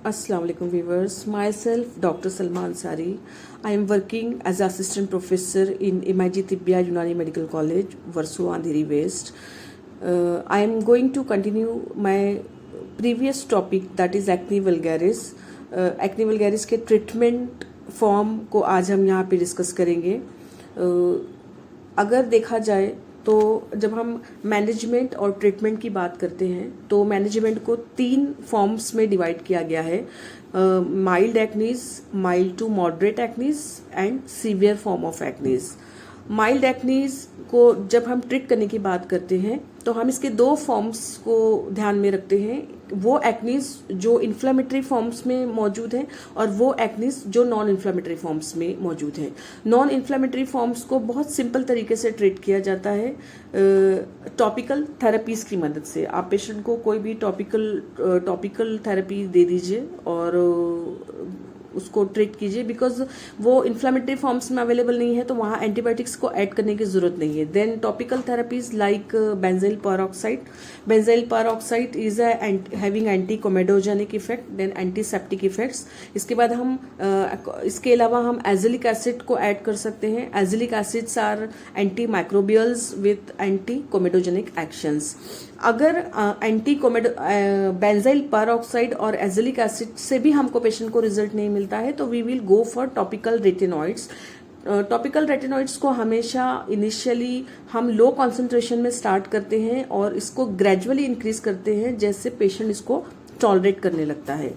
Assalamu alaikum viewers. Myself Dr. Salma Ansari. I am working as assistant professor in MIG Tibbiya Unani Medical College, Warsaw, Andheri West. I am going to continue my previous topic, that is acne vulgaris. Acne vulgaris के treatment form को आज हम यहाँ पे discuss करेंगे. अगर देखा जाए तो जब हम मैनेजमेंट और ट्रीटमेंट की बात करते हैं तो मैनेजमेंट को 3 फॉर्म्स में डिवाइड किया गया है. Mild acnes, mild to moderate acnes and severe form of acnes. Mild acnes को जब हम ट्रीट करने की बात करते हैं तो हम इसके 2 फॉर्म्स को ध्यान में रखते हैं. वो एक्नीज जो इन्फ्लेमेटरी फॉर्म्स में मौजूद हैं और वो एक्नीज जो नॉन इन्फ्लेमेटरी फॉर्म्स में मौजूद हैं. नॉन इन्फ्लेमेटरी फॉर्म्स को बहुत सिंपल तरीके से ट्रीट किया जाता है टॉपिकल थेरेपीज की मदद से. आप पेशेंट को कोई भी टॉपिकल थेरेपी दे दीजिए और उसको ट्रीट कीजिए, बिकॉज वो इन्फ्लेमेटरी फॉर्म्स में अवेलेबल नहीं है तो वहाँ एंटीबायोटिक्स को ऐड करने की जरूरत नहीं है. Then topical therapies like benzyl peroxide. Benzyl peroxide is having anticomedogenic effect, then antiseptic effects. इसके बाद हम इसके अलावा हम एजिलिक एसिड को ऐड कर सकते हैं. Azelaic acids are antimicrobials with anticomedogenic actions. अगर बेंजाइल पेरोक्साइड और एजिलिक एसिड से भी हमको पेशेंट को रिजल्ट नहीं मिलता है तो we will go for topical retinoids. Topical retinoids को हमेशा इनिशियली हम लो कॉन्सेंट्रेशन में स्टार्ट करते हैं और इसको ग्रेजुअली इंक्रीज करते हैं जैसे पेशेंट इसको टॉलरेट करने लगता है.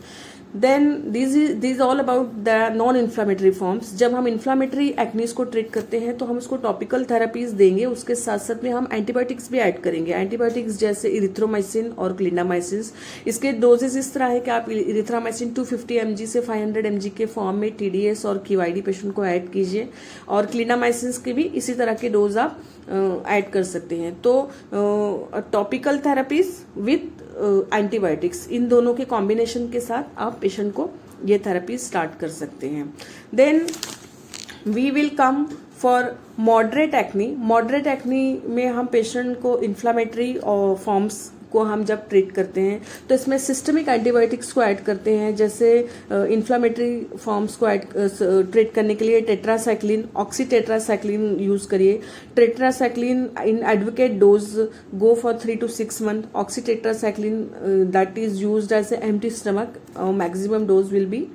Then this all about the non inflammatory forms. जब हम इन्फ्लामेटरी एक्नीज को ट्रीट करते हैं तो हम उसको टॉपिकल थेरेपीज देंगे, उसके साथ साथ में हम एंटीबायोटिक्स भी ऐड करेंगे. एंटीबायोटिक्स जैसे इरिथ्रोमाइसिन और क्लिंडामाइसिन. इसके डोजेज इस तरह है कि आप इरिथ्रोमाइसिन 250 mg से 500 mg के फॉर्म में TDS और QID पेशेंट को ऐड कीजिए और क्लिंडामाइसिन के भी इसी तरह के डोज आप ऐड कर सकते हैं. तो टॉपिकल थेरेपीज विथ एंटीबायोटिक्स, इन दोनों के कॉम्बिनेशन के साथ आप पेशेंट को ये थेरेपी स्टार्ट कर सकते हैं. Then we will come for moderate acne. Moderate acne में हम पेशेंट को इन्फ्लामेटरी और फॉर्म्स को हम जब ट्रीट करते हैं तो इसमें सिस्टमिक एंटीबायोटिक्स को ऐड करते हैं. जैसे इन्फ्लामेटरी फॉर्म्स को ट्रीट करने के लिए टेट्रासाइक्लिन, ऑक्सीटेट्रासाइक्लिन यूज करिए. Tetracycline in advocate dose go for 3 to 6 months. Oxytetracycline that is used as empty stomach. Maximum dose will be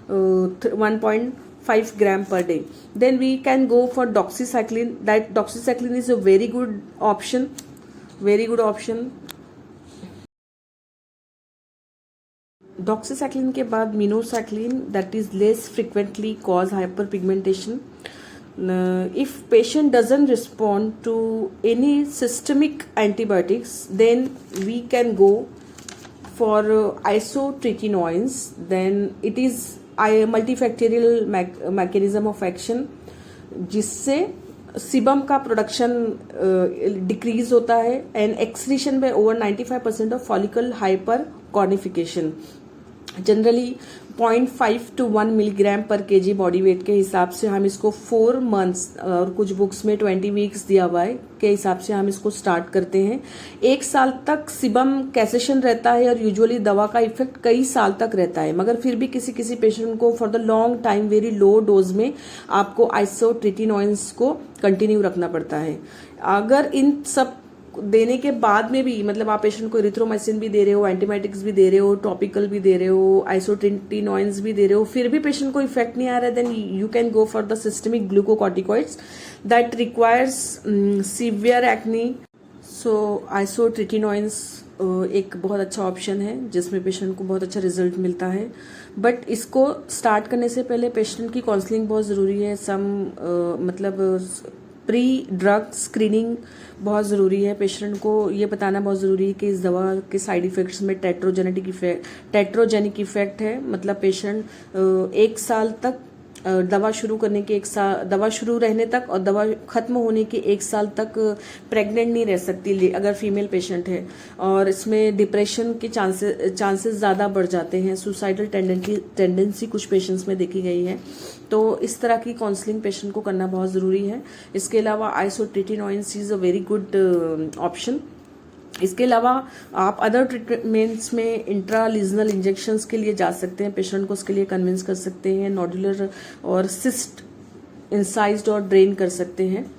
1.5 gram per day. Then we can go for doxycycline. That doxycycline is a very good option. Doxycycline के बाद minocycline, that is less frequently cause hyper pigmentation. If patient doesn't respond to any systemic antibiotics then we can go for isotretinoins. Then it is multifactorial mechanism of action जिससे sebum का production decrease होता है and excretion by over 95% of follicle hyper cornification. Generally 0.5 to 1 milligram पर kg body weight के हिसाब से हम इसको 4 months और कुछ बुक्स में 20 weeks दिया हुआ है के हिसाब से हम इसको स्टार्ट करते हैं. 1 साल तक सिबम कैसेशन रहता है और यूजुअली दवा का इफेक्ट कई साल तक रहता है, मगर फिर भी किसी पेशेंट को for the long time very low dose में आपको आइसोट्रिटिनोइन्स को कंटिन्यू रखना पड़ता है. अगर इन सब देने के बाद में भी, मतलब आप पेशेंट को इरिथ्रोमाइसिन भी दे रहे हो, एंटीबायोटिक्स भी दे रहे हो, टॉपिकल भी दे रहे हो, आइसोट्रिटिनोइन्स भी दे रहे हो, फिर भी पेशेंट को इफेक्ट नहीं आ रहा है, then you can go for the systemic glucocorticoids that requires severe acne. So isotretinoins एक बहुत अच्छा ऑप्शन है जिसमें पेशेंट को बहुत अच्छा रिजल्ट मिलता है. बट इसको स्टार्ट करने से पहले पेशेंट की काउंसलिंग बहुत ज़रूरी है. प्री ड्रग स्क्रीनिंग बहुत ज़रूरी है. पेशेंट को ये बताना बहुत ज़रूरी है कि इस दवा के साइड इफ़ेक्ट्स में टेट्रोजेनिक इफेक्ट है. मतलब पेशेंट 1 साल तक दवा शुरू करने के दवा शुरू रहने तक और दवा खत्म होने के 1 साल तक प्रेग्नेंट नहीं रह सकती अगर फीमेल पेशेंट है. और इसमें डिप्रेशन के चांसेस ज़्यादा बढ़ जाते हैं. सुसाइडल टेंडेंसी कुछ पेशेंट्स में देखी गई है. तो इस तरह की काउंसलिंग पेशेंट को करना बहुत ज़रूरी है. इसके अलावा isotretinoins is a very good option. इसके अलावा आप अदर ट्रीटमेंट्स में इंट्रालीजनल इंजेक्शंस के लिए जा सकते हैं, पेशेंट को उसके लिए कन्विंस कर सकते हैं, नोडुलर और सिस्ट इंसाइज्ड और ड्रेन कर सकते हैं।